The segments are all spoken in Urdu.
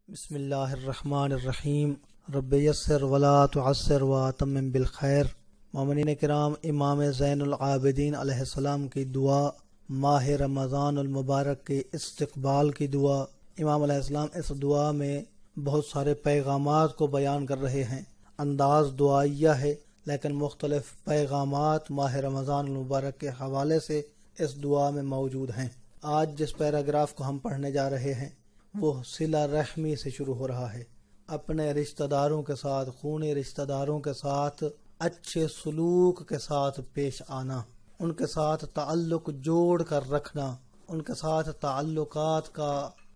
بسم اللہ الرحمن الرحیم رب یسر ولا تعسر واتمم بالخیر۔ مومنین کرام، امام زین العابدین علیہ السلام کی دعا، ماہ رمضان المبارک کے استقبال کی دعا۔ امام علیہ السلام اس دعا میں بہت سارے پیغامات کو بیان کر رہے ہیں۔ انداز دعائیہ ہے، لیکن مختلف پیغامات ماہ رمضان المبارک کے حوالے سے اس دعا میں موجود ہیں۔ آج جس پیراگراف کو ہم پڑھنے جا رہے ہیں وہ صلہ رحمی سے شروع ہو رہا ہے۔ اپنے رشتہ داروں کے ساتھ، خونی رشتہ داروں کے ساتھ اچھے سلوک کے ساتھ پیش آنا، ان کے ساتھ تعلق جوڑ کر رکھنا، ان کے ساتھ تعلقات کا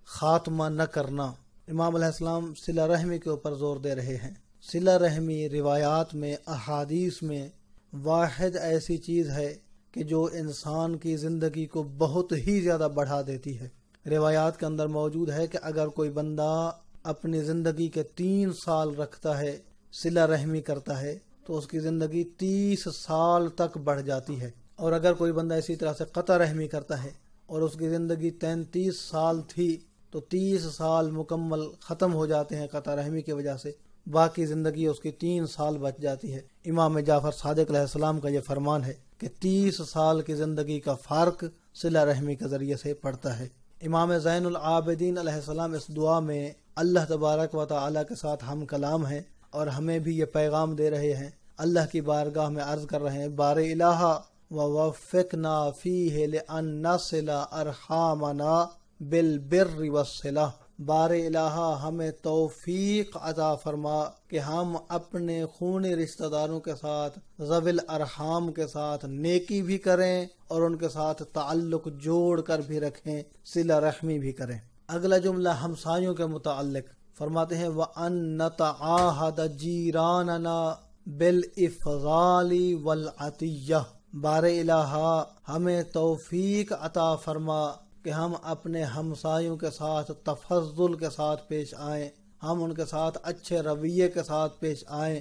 خاتمہ نہ کرنا۔ امام علیہ السلام صلہ رحمی کے اوپر زور دے رہے ہیں۔ صلہ رحمی روایات میں، احادیث میں واحد ایسی چیز ہے کہ جو انسان کی زندگی کو بہت ہی زیادہ بڑھا دیتی ہے۔ روایات کے اندر موجود ہے کہ اگر کوئی بندہ اپنی زندگی کے 3 سال رکھتا ہے، صلہ رحمی کرتا ہے، تو اس کی زندگی 30 سال تک بڑھ جاتی ہے۔ اور اگر کوئی بندہ اسی طرح سے قطع رحمی کرتا ہے اور اس کی زندگی 33 سال تھی تو 30 سال مکمل ختم ہو جاتے ہیں قطع رحمی کی وجہ سے، باقی زندگی اس کی 3 سال بچ جاتی ہے۔ امام جعفر صادق علیہ السلام کا یہ فرمان ہے کہ 30 سال کی زندگی کا فرق صلہ رحمی کے ذریعے سے پڑتا ہے۔ امام زین العابدین علیہ السلام اس دعا میں اللہ تبارک و تعالی کے ساتھ ہم کلام ہیں اور ہمیں بھی یہ پیغام دے رہے ہیں۔ اللہ کی بارگاہ میں عرض کر رہے ہیں، بار الہ ووفقنا فیہ لأن نصل ارحامنا بالبر والصلہ۔ بار الہ ہمیں توفیق عطا فرما کہ ہم اپنے خونی رشتہ داروں کے ساتھ، ذوی الارحام کے ساتھ نیکی بھی کریں اور ان کے ساتھ تعلق جوڑ کر بھی رکھیں، صلہ رحمی بھی کریں۔ اگلا جملہ ہمسایوں کے متعلق فرماتے ہیں، وَأَن نَتَعَاهَدَ جِيرَانَنَا بِالْإِفْضَالِ وَالْعَطِيَّةِ۔ بار الہ ہمیں توفیق عطا فرما کہ ہم اپنے ہمسایوں کے ساتھ تفضل کے ساتھ پیش آئیں، ہم ان کے ساتھ اچھے رویے کے ساتھ پیش آئیں،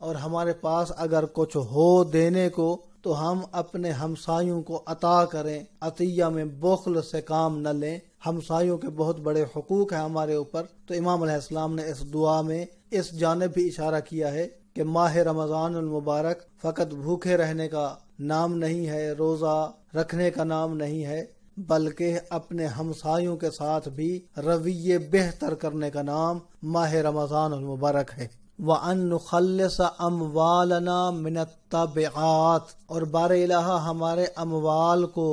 اور ہمارے پاس اگر کچھ ہو دینے کو تو ہم اپنے ہمسایوں کو عطا کریں، عطیہ میں بخل سے کام نہ لیں۔ ہمسایوں کے بہت بڑے حقوق ہیں ہمارے اوپر، تو امام علیہ السلام نے اس دعا میں اس جانب بھی اشارہ کیا ہے کہ ماہ رمضان المبارک فقط بھوکے رہنے کا نام نہیں ہے، روزہ رکھنے کا نام نہیں ہے، بلکہ اپنے ہمسایوں کے ساتھ بھی رویے بہتر کرنے کا نام ماہ رمضان المبارک ہے۔ وَأَن نُخَلِّصَ أَمْوَالَنَا مِنَ التَّبِعَاتِ، اور بار الہ ہمارے اموال کو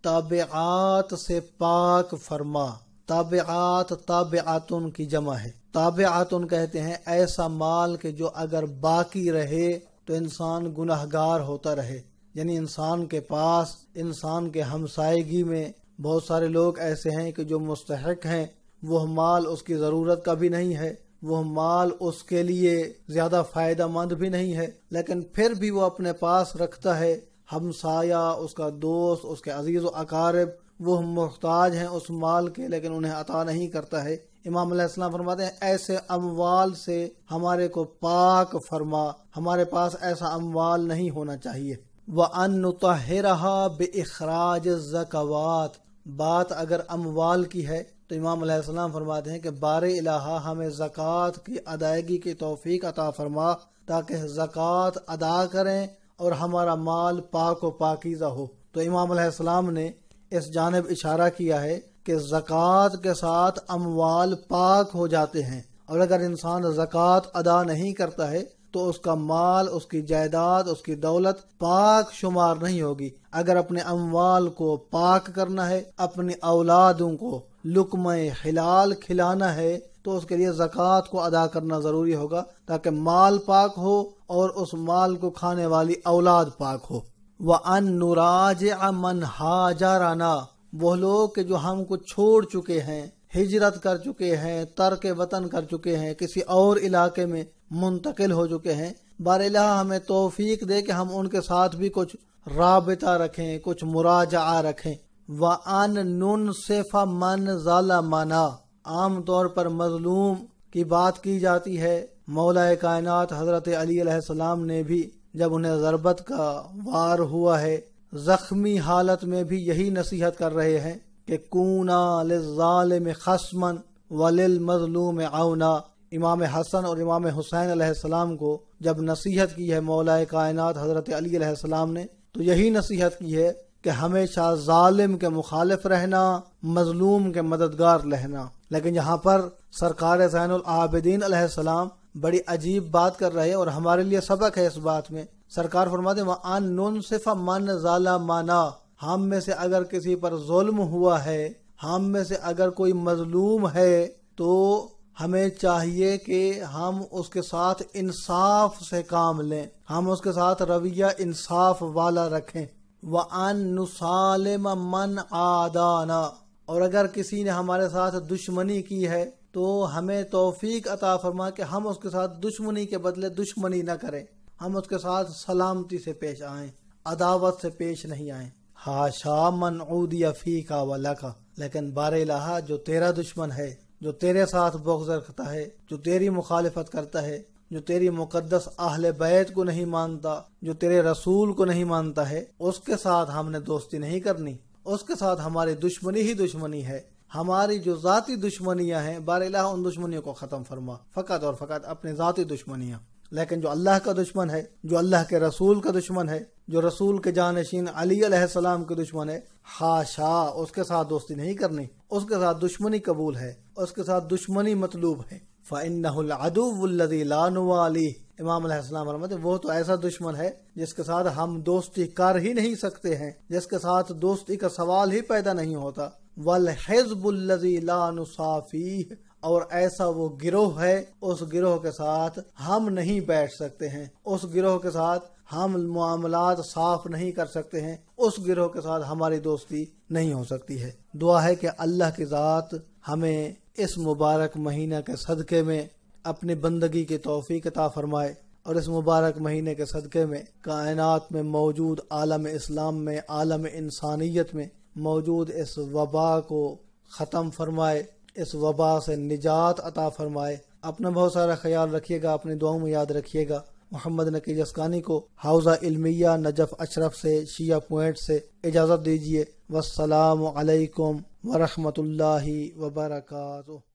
تابعات سے پاک فرما۔ تابعات تابعاتن کی جمع ہے۔ تابعاتن کہتے ہیں ایسا مال کہ جو اگر باقی رہے تو انسان گناہگار ہوتا رہے، یعنی انسان کے پاس، انسان کے ہمسائیگی میں بہت سارے لوگ ایسے ہیں کہ جو مستحق ہیں، وہ مال اس کی ضرورت کا بھی نہیں ہے، وہ مال اس کے لیے زیادہ فائدہ مند بھی نہیں ہے، لیکن پھر بھی وہ اپنے پاس رکھتا ہے۔ ہمسایہ، اس کا دوست، اس کے عزیز و اقارب وہ محتاج ہیں اس مال کے، لیکن انہیں عطا نہیں کرتا ہے۔ امام علیہ السلام فرماتے ہیں ایسے اموال سے ہمارے کو پاک فرما، ہمارے پاس ایسا اموال نہیں ہونا چاہیے۔ وَأَن نُطَهِّرَهَا بِإِخْرَاجِ الزَّكَوَاتِ، بات اگر اموال کی ہے تو امام علیہ السلام فرماتے ہیں کہ بار الہ ہمیں زکوٰۃ کی ادائیگی کی توفیق عطا فرما تاکہ زکوٰۃ ادا کریں اور ہمارا مال پاک و پاکیزہ ہو۔ تو امام علیہ السلام نے اس جانب اشارہ کیا ہے کہ زکوٰۃ کے ساتھ اموال پاک ہو جاتے ہیں، اور اگر انسان زکوٰۃ ادا نہیں کرتا ہے تو اس کا مال، اس کی جائیداد، اس کی دولت پاک شمار نہیں ہوگی۔ اگر اپنے اموال کو پاک کرنا ہے، اپنی اولادوں کو لقمہ حلال کھلانا ہے، تو اس کے لیے زکوٰۃ کو ادا کرنا ضروری ہوگا تاکہ مال پاک ہو اور اس مال کو کھانے والی اولاد پاک ہو۔ وَأَن نُرَاجِعَ مَنْ هَاجَرَنَا، وہ لوگ کہ جو ہم کو چھوڑ چکے ہیں، ہجرت کر چکے ہیں، ترک وطن کر چکے ہیں، کسی اور علاقے میں منتقل ہو چکے ہیں، بار الہ ہمیں توفیق دے کہ ہم ان کے ساتھ بھی کچھ رابطہ رکھیں، کچھ مراجعہ رکھیں۔ وَأَن نُنْصِفَ مَنْ ظَلَمَنَا، عام طور پر مظلوم کی بات کی جاتی ہے۔ مولا کائنات حضرت علی علیہ السلام نے بھی جب انہیں ضربت کا وار ہوا ہے، زخمی حالت میں بھی یہی نصیحت کر رہے ہیں کہ کونا للظالم خصما، وَلِلْمَظْلُومِ عَوْنًا۔ امام حسن اور امام حسین علیہ السلام کو جب نصیحت کی ہے مولا کائنات حضرت علی علیہ السلام نے، تو یہی نصیحت کی ہے کہ ہمیشہ ظالم کے مخالف رہنا، مظلوم کے مددگار رہنا۔ لیکن یہاں پر سرکار زین العابدین علیہ السلام بڑی عجیب بات کر رہے ہیں، اور ہمارے لیے سبق ہے اس بات میں۔ سرکار فرماتے ہیں وَأَن نُنْصِفَ مَنْ ظَلَمَنَا، ہم میں سے اگر کسی پر ظلم ہوا ہے، ہم میں سے اگر کوئی مظلوم ہے، تو ہمیں چاہیے کہ ہم اس کے ساتھ انصاف سے کام لیں، ہم اس کے ساتھ رویہ انصاف والا رکھیں۔ وَأَن نُسَالِمَ مَنْ عَادَانَا، اور اگر کسی نے ہمارے ساتھ دشمنی کی ہے تو ہمیں توفیق عطا فرما کہ ہم اس کے ساتھ دشمنی کے بدلے دشمنی نہ کریں، ہم اس کے ساتھ سلامتی سے پیش آئیں، عداوت سے پیش نہیں آئیں۔ حاشا من عودی فیک ولک، لیکن بار الہ جو تیرا دشمن ہے، جو تیرے ساتھ بغض رکھتا ہے، جو تیری مخالفت کرتا ہے، جو تیری مقدس اہل بیت کو نہیں مانتا، جو تیرے رسول کو نہیں مانتا ہے، اس کے ساتھ ہم نے دوستی نہیں کرنی، اس کے ساتھ ہماری دشمنی ہی دشمنی ہے۔ ہماری جو ذاتی دشمنیاں ہیں بار الہ ان دشمنیوں کو ختم فرما، فقط اور فقط اپنی ذاتی دشمنیاں۔ لیکن جو اللہ کا دشمن ہے، جو اللہ کے رسول کا دشمن ہے، جو رسول کے جانشین علی علیہ السلام کے دشمن ہے، حاشا اس کے ساتھ دوستی نہیں کرنی، اس کے ساتھ دشمنی قبول ہے، اس کے ساتھ دشمنی مطلوب ہے۔ فَإِنَّهُ الْعَدُوُّ الَّذِي لَا نُوَالِيهُ، امام علیہ السلام فرماتے ہیں وہ تو ایسا دشمن ہے جس کے ساتھ ہم دوستی کر ہی نہیں سکتے ہیں، جس کے ساتھ دوستی کا سوال ہی پیدا نہیں ہوتا۔ وَالْحِزْبُ الَّذِي لَا نُصَافِيهُ، اور ایسا وہ گروہ ہے اس گروہ کے ساتھ ہم نہیں بیٹھ سکتے ہیں، اس گروہ کے ساتھ ہم معاملات صاف نہیں کر سکتے ہیں، اس گروہ کے ساتھ ہماری دوستی نہیں ہو سکتی ہے۔ دعا ہے کہ اللہ کی ذات ہمیں اس مبارک مہینہ کے صدقے میں اپنی بندگی کی توفیق عطا فرمائے، اور اس مبارک مہینے کے صدقے میں کائنات میں موجود عالم اسلام میں، عالم انسانیت میں موجود اس وبا کو ختم فرمائے، اس وبا سے نجات عطا فرمائے۔ اپنا بہت سارا خیال رکھیے گا، اپنی دعاؤں میں یاد رکھیے گا۔ محمد نقی جسکانی کو حوزہ علمیہ نجف اشرف سے شیعہ پوائنٹ سے اجازت دیجیے۔ والسلام علیکم ورحمۃ اللہ وبرکاتہ۔